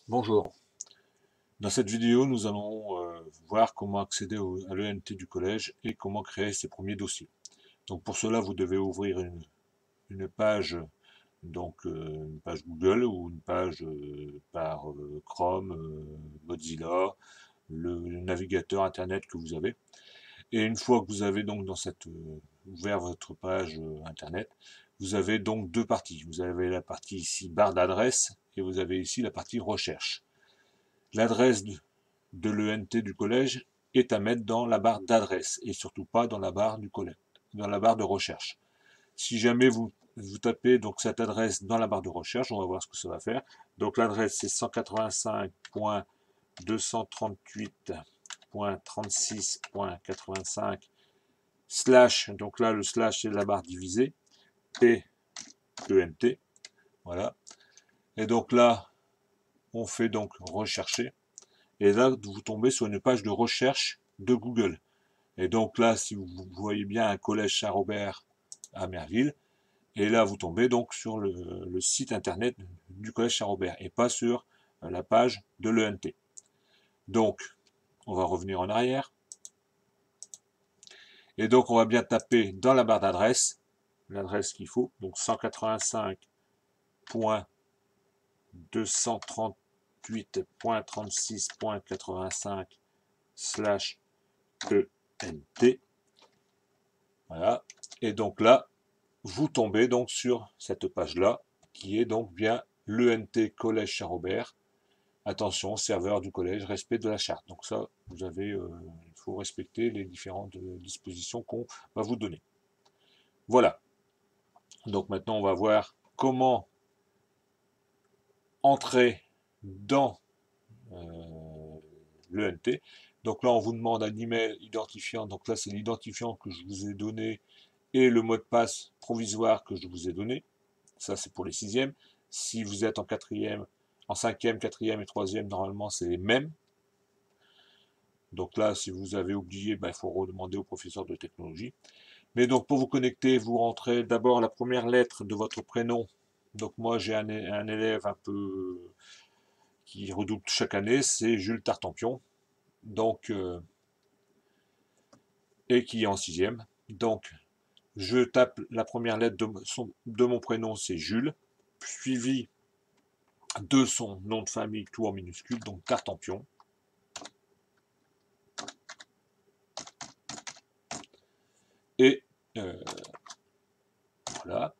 Bonjour. Dans cette vidéo, nous allons voir comment accéder à l'ENT du collège et comment créer ses premiers dossiers. Donc pour cela, vous devez ouvrir une page, une page Google ou une page par Chrome, Mozilla, le navigateur Internet que vous avez. Et une fois que vous avez donc ouvert votre page Internet, vous avez donc deux parties. Vous avez la partie ici barre d'adresse et vous avez ici la partie recherche. L'adresse de l'ENT du collège est à mettre dans la barre d'adresse et surtout pas dans la barre du collège, dans la barre de recherche. Si jamais vous tapez donc cette adresse dans la barre de recherche, on va voir ce que ça va faire. Donc l'adresse c'est 185.238.36.85 slash, donc là le slash c'est la barre divisée, P ENT, voilà. Et donc là, on fait donc rechercher. Et là, vous tombez sur une page de recherche de Google. Et donc là, si vous voyez bien un collège Saint-Robert à Merville, et là, vous tombez donc sur le site internet du collège Saint-Robert et pas sur la page de l'ENT. Donc, on va revenir en arrière. Et donc, on va bien taper dans la barre d'adresse l'adresse qu'il faut, donc 185.238.36.85 slash ENT. Voilà. Et donc là, vous tombez donc sur cette page-là, qui est donc bien l'ENT Collège Saint-Robert. Attention, serveur du collège, respect de la charte. Donc ça, il faut respecter les différentes dispositions qu'on va vous donner. Voilà. Donc maintenant, on va voir comment entrer dans l'ENT. Donc là, on vous demande un email identifiant. Donc là, c'est l'identifiant que je vous ai donné et le mot de passe provisoire que je vous ai donné. Ça, c'est pour les sixièmes. Si vous êtes en quatrième, en cinquième, quatrième et troisième, normalement, c'est les mêmes. Donc là, si vous avez oublié, il faut redemander au professeur de technologie. Mais donc, pour vous connecter, vous rentrez d'abord la première lettre de votre prénom. Donc moi, j'ai un élève un peu qui redouble chaque année, c'est Jules Tartampion. Donc, et qui est en sixième. Donc, je tape la première lettre de mon prénom, c'est Jules, suivi de son nom de famille, tout en minuscule, donc Tartampion. Et voilà.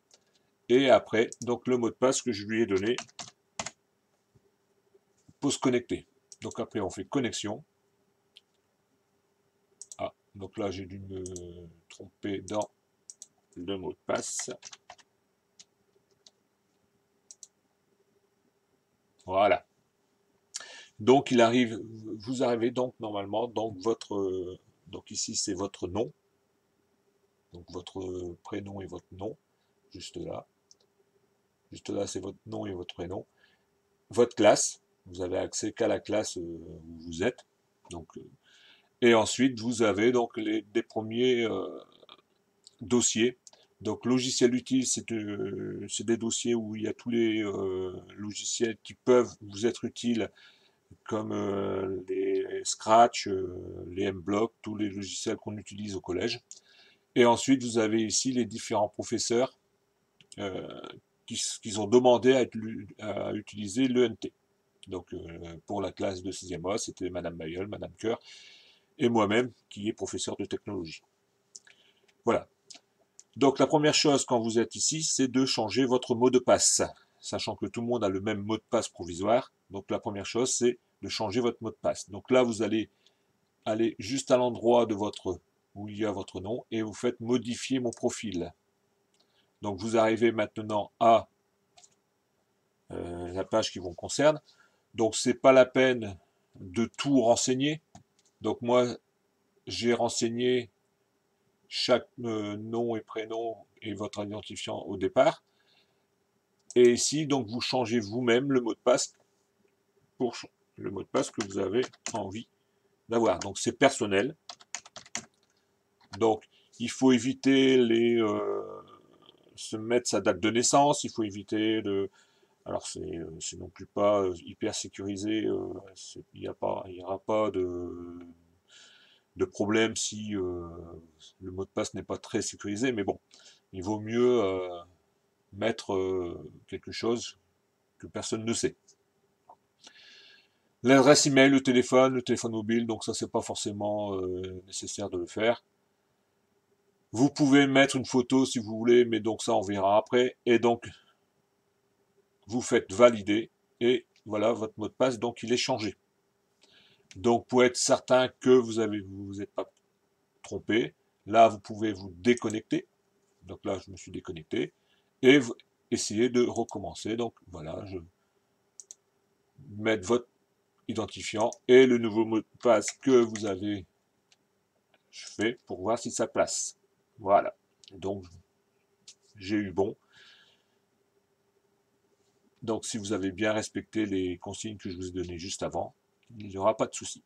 Et après, donc le mot de passe que je lui ai donné pour se connecter. Donc après, on fait connexion. Ah, donc là, j'ai dû me tromper dans le mot de passe. Voilà. Donc il arrive, vous arrivez donc normalement donc donc ici c'est votre nom, donc votre prénom et votre nom, juste là. Juste là c'est votre nom et votre prénom. Votre classe, vous avez accès qu'à la classe où vous êtes. Donc, et ensuite vous avez donc des premiers dossiers. Donc logiciel utile, c'est des dossiers où il y a tous les logiciels qui peuvent vous être utiles comme les Scratch, les MBlock, tous les logiciels qu'on utilise au collège. Et ensuite, vous avez ici les différents professeurs euh, qui ont demandé à utiliser l'ENT. Donc, pour la classe de 6e A, c'était Madame Bayeul, Madame Coeur et moi-même, qui est professeur de technologie. Voilà. Donc, la première chose quand vous êtes ici, c'est de changer votre mot de passe. Sachant que tout le monde a le même mot de passe provisoire. Donc, la première chose, c'est de changer votre mot de passe. Donc là, vous allez aller juste à l'endroit de où il y a votre nom et vous faites modifier mon profil. Donc vous arrivez maintenant à la page qui vous concerne. Donc c'est pas la peine de tout renseigner. Donc moi j'ai renseigné chaque nom et prénom et votre identifiant au départ. Et ici donc vous changez vous-même le mot de passe pour le mot de passe que vous avez envie d'avoir. Donc c'est personnel. Donc il faut éviter se mettre sa date de naissance, il faut éviter Alors c'est non plus pas hyper sécurisé, il y aura pas de problème si le mot de passe n'est pas très sécurisé, mais bon, il vaut mieux mettre quelque chose que personne ne sait. L'adresse email, le téléphone mobile, donc ça c'est pas forcément nécessaire de le faire. Vous pouvez mettre une photo si vous voulez, mais donc ça on verra après. Et donc vous faites valider et voilà votre mot de passe, donc il est changé. Donc pour être certain que vous êtes pas trompé, là vous pouvez vous déconnecter. Donc là je me suis déconnecté et vous essayez de recommencer. Donc voilà, je mettre votre identifiant et le nouveau mot de passe que vous avez fait pour voir si ça place. Voilà. Donc j'ai eu bon. Donc si vous avez bien respecté les consignes que je vous ai données juste avant, il n'y aura pas de souci.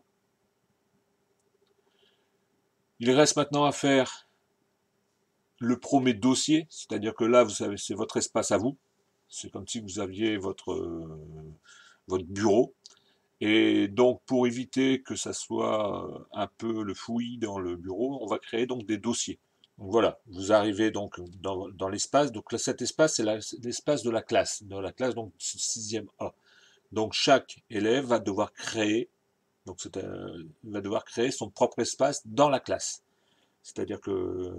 Il reste maintenant à faire le premier dossier, c'est-à-dire que là, vous savez, c'est votre espace à vous. C'est comme si vous aviez votre bureau. Et donc, pour éviter que ça soit un peu le fouillis dans le bureau, on va créer donc des dossiers. Donc voilà, vous arrivez donc dans l'espace. Donc là, cet espace, c'est l'espace de la classe donc 6e A. Donc chaque élève va devoir créer, va devoir créer son propre espace dans la classe. C'est-à-dire que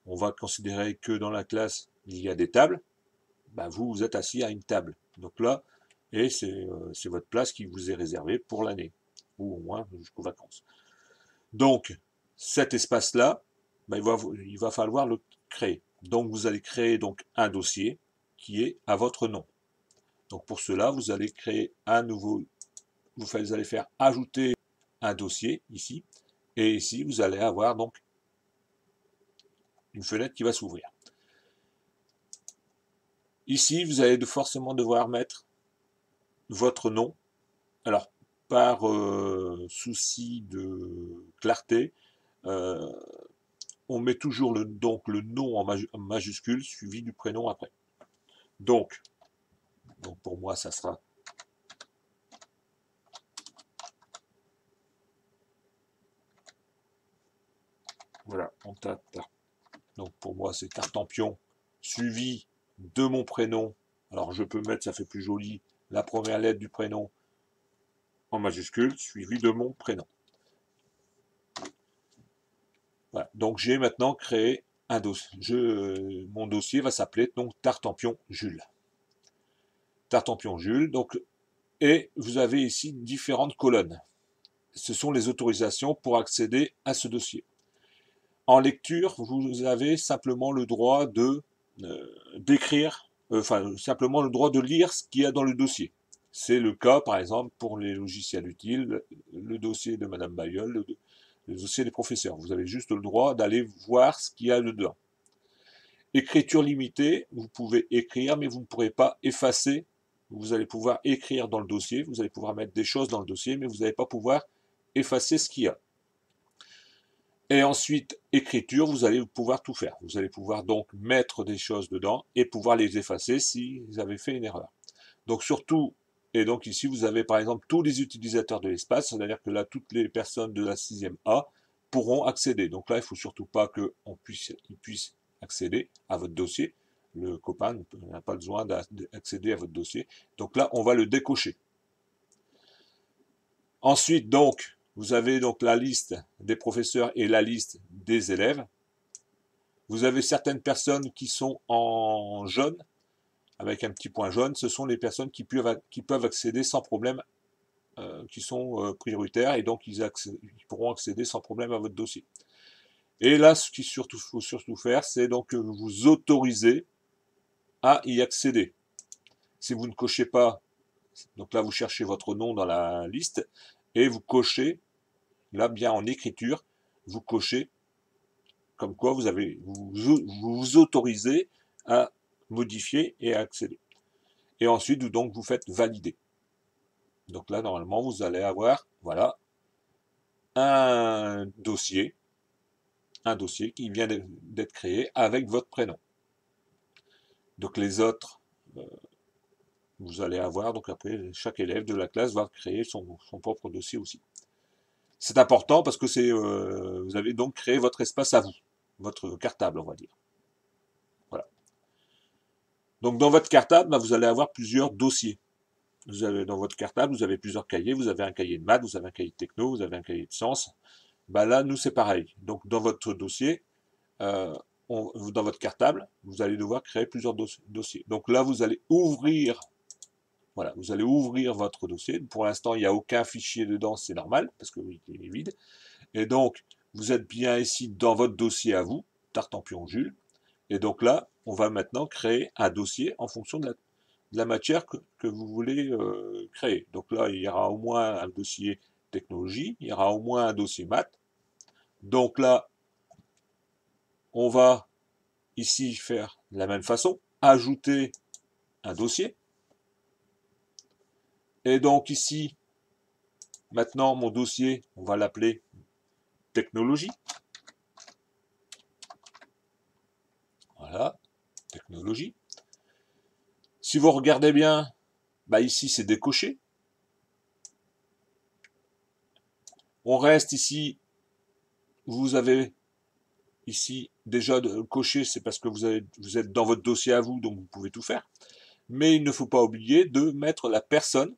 on va considérer que dans la classe, il y a des tables. Ben vous, vous êtes assis à une table. Donc là, et c'est votre place qui vous est réservée pour l'année, ou au moins jusqu'aux vacances. Donc, cet espace-là, ben, il va falloir le créer. Donc, vous allez créer donc un dossier qui est à votre nom. Donc, pour cela, vous allez créer un nouveau, vous allez faire ajouter un dossier ici, et ici, vous allez avoir donc une fenêtre qui va s'ouvrir. Ici, vous allez forcément devoir mettre votre nom. Alors, par souci de clarté, euh, on met toujours donc le nom en majuscule suivi du prénom après. Donc pour moi, ça sera voilà, on tape. Donc pour moi, c'est Tartampion suivi de mon prénom. Alors je peux mettre, ça fait plus joli, la première lettre du prénom en majuscule suivi de mon prénom. Voilà. Donc j'ai maintenant créé un dossier. Mon dossier va s'appeler donc Tartampion Jules. Tartampion Jules. Donc, et vous avez ici différentes colonnes. Ce sont les autorisations pour accéder à ce dossier. En lecture, vous avez simplement le droit d'écrire, enfin simplement le droit de lire ce qu'il y a dans le dossier. C'est le cas, par exemple, pour les logiciels utiles, le dossier de Madame Bayeul, le dossier des professeurs. Vous avez juste le droit d'aller voir ce qu'il y a dedans. Écriture limitée, vous pouvez écrire, mais vous ne pourrez pas effacer. Vous allez pouvoir écrire dans le dossier, vous allez pouvoir mettre des choses dans le dossier, mais vous n'allez pas pouvoir effacer ce qu'il y a. Et ensuite, écriture, vous allez pouvoir tout faire. Vous allez pouvoir donc mettre des choses dedans et pouvoir les effacer si vous avez fait une erreur. Donc surtout, et donc ici vous avez par exemple tous les utilisateurs de l'espace, c'est-à-dire que là toutes les personnes de la 6e A pourront accéder. Donc là il ne faut surtout pas qu'ils puissent accéder à votre dossier. Le copain n'a pas besoin d'accéder à votre dossier. Donc là on va le décocher. Ensuite donc, vous avez donc la liste des professeurs et la liste des élèves. Vous avez certaines personnes qui sont en jaune, avec un petit point jaune, ce sont les personnes qui peuvent accéder sans problème, qui sont prioritaires, et donc ils pourront accéder sans problème à votre dossier. Et là, ce qu'il faut surtout faire, c'est donc vous autoriser à y accéder. Si vous ne cochez pas, donc là vous cherchez votre nom dans la liste, et vous cochez, là bien en écriture, vous cochez comme quoi vous autorisez à modifier et à accéder. Et ensuite, donc, vous faites valider. Donc là, normalement, vous allez avoir, voilà, un dossier qui vient d'être créé avec votre prénom. Donc les autres vous allez avoir, donc après, chaque élève de la classe va créer son propre dossier aussi. C'est important parce que vous avez donc créé votre espace à vous, votre cartable, on va dire. Voilà. Donc dans votre cartable, bah, vous allez avoir plusieurs dossiers. Vous avez dans votre cartable, vous avez plusieurs cahiers. Vous avez un cahier de maths, vous avez un cahier de techno, vous avez un cahier de sciences. Bah là, nous c'est pareil. Donc dans votre dossier, euh, dans votre cartable, vous allez devoir créer plusieurs dossiers. Donc là, vous allez ouvrir, voilà, vous allez ouvrir votre dossier. Pour l'instant, il n'y a aucun fichier dedans, c'est normal parce que oui, il est vide. Et donc, vous êtes bien ici dans votre dossier à vous, Tartampion Jules. Et donc là, on va maintenant créer un dossier en fonction de la matière que vous voulez créer. Donc là, il y aura au moins un dossier technologie, il y aura au moins un dossier maths. Donc là, on va ici faire de la même façon, ajouter un dossier. Et donc ici, maintenant, mon dossier, on va l'appeler technologie. Voilà, technologie. Si vous regardez bien, bah ici c'est décoché. On reste ici, vous avez ici déjà coché, c'est parce que vous êtes dans votre dossier à vous, donc vous pouvez tout faire. Mais il ne faut pas oublier de mettre la personne,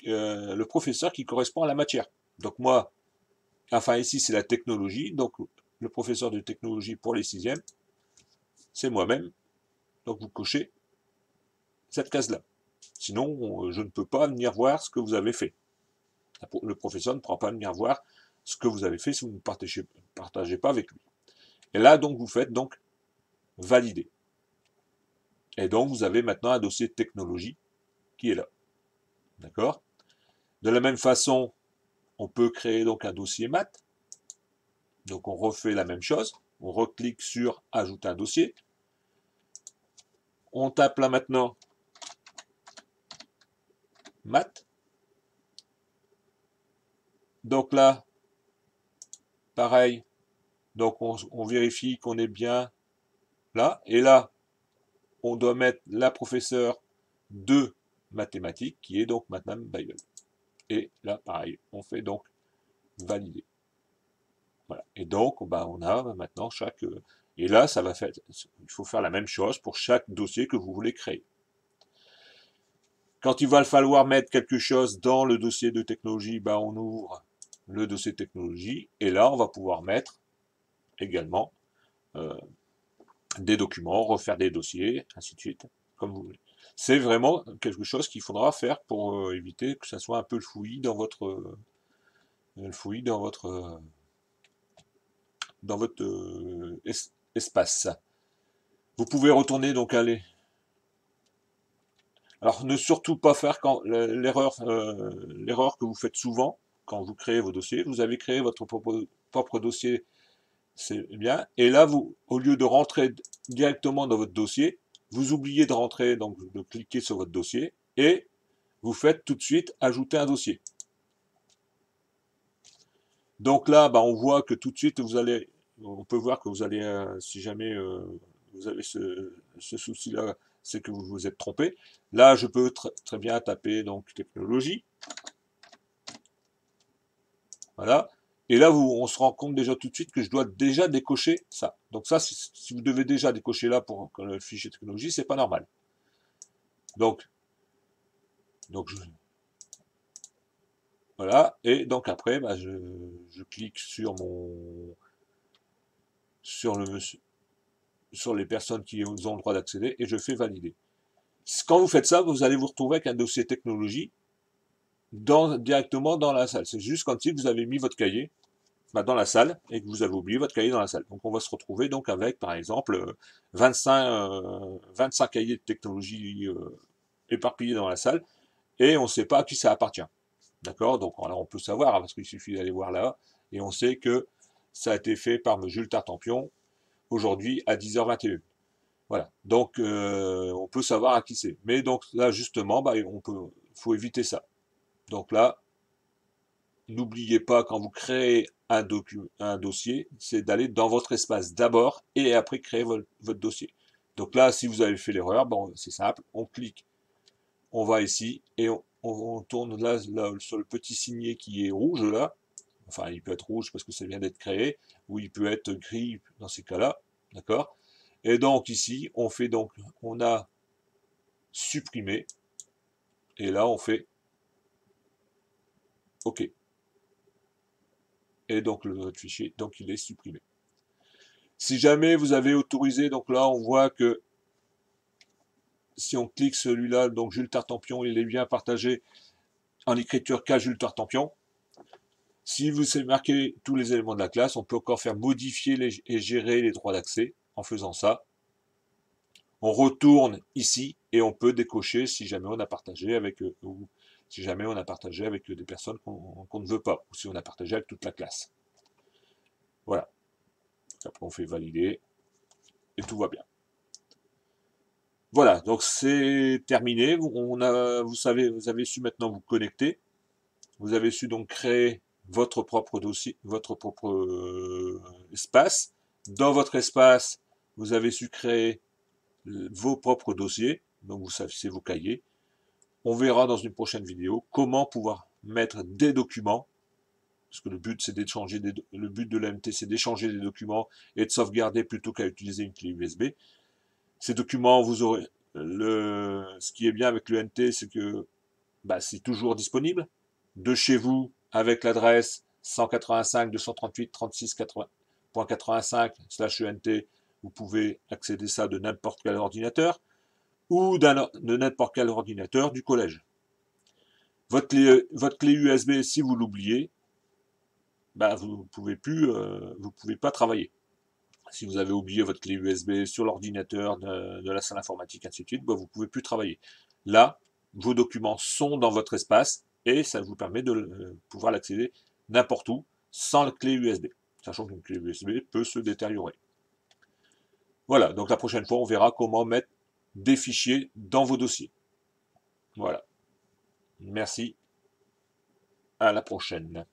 le professeur qui correspond à la matière. Donc moi, enfin ici c'est la technologie, donc le professeur de technologie pour les sixièmes, c'est moi-même. Donc vous cochez cette case-là. Sinon, je ne peux pas venir voir ce que vous avez fait. Le professeur ne pourra pas venir voir ce que vous avez fait si vous ne partagez pas avec lui. Et là, donc, vous faites donc valider. Et donc, vous avez maintenant un dossier technologie qui est là. D'accord? De la même façon, on peut créer donc un dossier maths. Donc, on refait la même chose. On reclique sur ajouter un dossier. On tape là maintenant maths. Donc là, pareil. Donc, on vérifie qu'on est bien là. Et là, on doit mettre la professeure de mathématiques, qui est donc Madame Bayeul. Et là, pareil, on fait donc valider. Voilà. Et donc, bah, on a maintenant chaque... et là, ça va faire... Il faut faire la même chose pour chaque dossier que vous voulez créer. Quand il va falloir mettre quelque chose dans le dossier de technologie, bah, on ouvre le dossier de technologie, et là, on va pouvoir mettre également des documents, refaire des dossiers, ainsi de suite, comme vous voulez. C'est vraiment quelque chose qu'il faudra faire pour éviter que ça soit un peu le fouillis dans votre espace. Vous pouvez retourner donc aller. Alors ne surtout pas faire quand l'erreur que vous faites souvent quand vous créez vos dossiers. Vous avez créé votre propre dossier, c'est bien. Et là, vous, au lieu de rentrer directement dans votre dossier, vous oubliez de rentrer, donc de cliquer sur votre dossier, et vous faites tout de suite ajouter un dossier. Donc là, bah, on voit que tout de suite, on peut voir que vous allez, si jamais vous avez ce souci-là, c'est que vous vous êtes trompé. Là, je peux très bien taper donc technologie. Voilà. Et là, on se rend compte déjà tout de suite que je dois déjà décocher ça. Donc ça, si vous devez déjà décocher là pour le fichier technologie, c'est pas normal. Donc voilà. Et donc après, bah, je clique sur sur les personnes qui ont le droit d'accéder et je fais valider. Quand vous faites ça, vous allez vous retrouver avec un dossier technologie directement dans la salle. C'est juste quand vous avez mis votre cahier dans la salle et que vous avez oublié votre cahier dans la salle. Donc on va se retrouver donc avec par exemple 25 cahiers de technologie éparpillés dans la salle et on ne sait pas à qui ça appartient. D'accord? Donc alors on peut savoir parce qu'il suffit d'aller voir là et on sait que ça a été fait par M. Jules Tartampion aujourd'hui à 10h21. Voilà. Donc on peut savoir à qui c'est. Mais donc là justement, bah, faut éviter ça. Donc là, n'oubliez pas quand vous créez un dossier, c'est d'aller dans votre espace d'abord et après créer votre dossier. Donc là, si vous avez fait l'erreur, bon, c'est simple, on clique, on va ici, et on tourne là, sur le petit signet qui est rouge, là. Enfin, il peut être rouge parce que ça vient d'être créé, ou il peut être gris dans ces cas-là, d'accord? Et donc ici, on fait donc, on a supprimé, et là on fait OK. Et donc votre fichier, donc il est supprimé. Si jamais vous avez autorisé, donc là on voit que si on clique celui-là, donc Jules Tartampion, il est bien partagé en écriture K Jules Tartampion. Si vous savez marquer tous les éléments de la classe, on peut encore faire modifier et gérer les droits d'accès en faisant ça. On retourne ici et on peut décocher si jamais on a partagé avec ou si jamais on a partagé avec des personnes qu'on ne veut pas, ou si on a partagé avec toute la classe. Voilà. Après on fait valider et tout va bien. Voilà, donc c'est terminé. Vous savez, vous avez su maintenant vous connecter. Vous avez su donc créer votre propre dossier, votre propre espace. Dans votre espace, vous avez su créer vos propres dossiers. Donc vous savez, c'est vos cahiers. On verra dans une prochaine vidéo comment pouvoir mettre des documents, parce que le but c'est d'échanger le but de l'AMT c'est d'échanger des documents et de sauvegarder plutôt qu'à utiliser une clé USB. Ces documents, vous aurez ce qui est bien avec l'ENT, c'est que c'est toujours disponible de chez vous avec l'adresse 185.238.36.85/ENT. Vous pouvez accéder ça de n'importe quel ordinateur ou de n'importe quel ordinateur du collège. Votre clé USB, si vous l'oubliez, vous pouvez pas travailler. Si vous avez oublié votre clé USB sur l'ordinateur de la salle informatique, ainsi de suite, vous ne pouvez plus travailler. Là, vos documents sont dans votre espace et ça vous permet de pouvoir l'accéder n'importe où sans la clé USB, sachant qu'une clé USB peut se détériorer. Voilà, donc la prochaine fois, on verra comment mettre des fichiers dans vos dossiers. Voilà. Merci. À la prochaine.